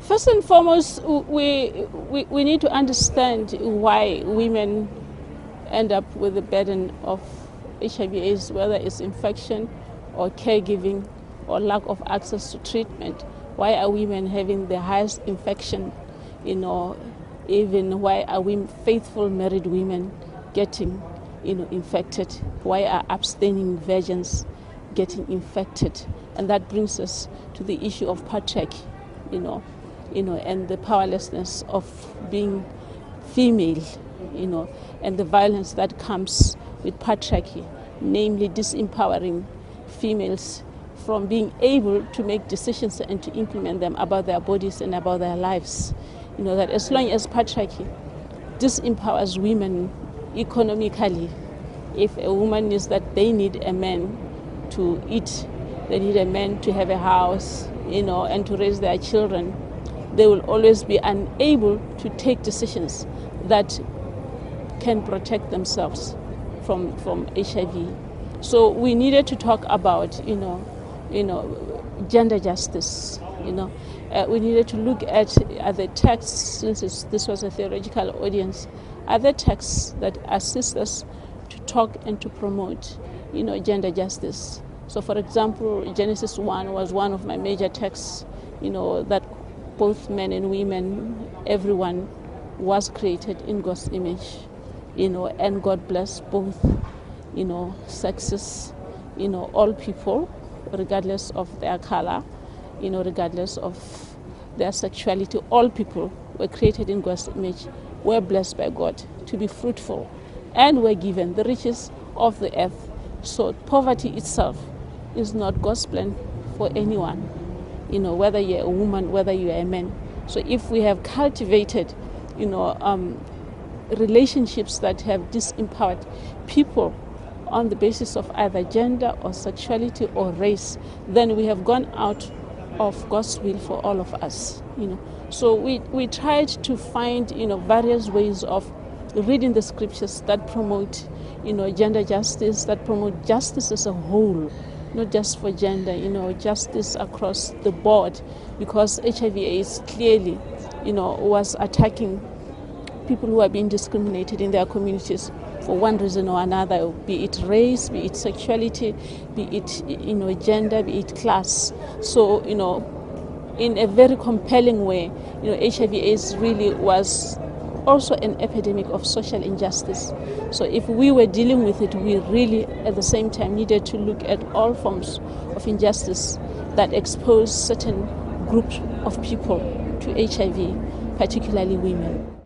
First and foremost, we need to understand why women end up with the burden of HIV/AIDS, whether it's infection or caregiving or lack of access to treatment. Why are women having the highest infection? Even why are faithful married women getting, infected? Why are abstaining virgins getting infected? And that brings us to the issue of patriarchy, and the powerlessness of being female, and the violence that comes with patriarchy, namely disempowering females from being able to make decisions and to implement them about their bodies and about their lives. That as long as patriarchy disempowers women economically, if a woman is that they need a man to eat, they need a man to have a house, and to raise their children, they will always be unable to take decisions that can protect themselves from HIV. So we needed to talk about, gender justice. We needed to look at the texts, since this was a theological audience, other texts that assist us to talk and to promote, gender justice. So, for example, Genesis 1 was one of my major texts, that both men and women, everyone was created in God's image, and God blessed both, sexes, all people, regardless of their color, regardless of their sexuality. All people were created in God's image, were blessed by God to be fruitful, and were given the riches of the earth. So poverty itself is not God's plan for anyone, whether you're a woman, whether you're a man. So if we have cultivated, relationships that have disempowered people on the basis of either gender or sexuality or race, then we have gone out of God's will for all of us. So we tried to find, various ways of reading the scriptures that promote, gender justice, that promote justice as a whole, not just for gender, justice across the board, because HIV/AIDS clearly, was attacking people who are being discriminated in their communities for one reason or another, be it race, be it sexuality, be it, gender, be it class. So, in a very compelling way, HIV/AIDS really was also an epidemic of social injustice. So if we were dealing with it, we really at the same time needed to look at all forms of injustice that expose certain groups of people to HIV, particularly women.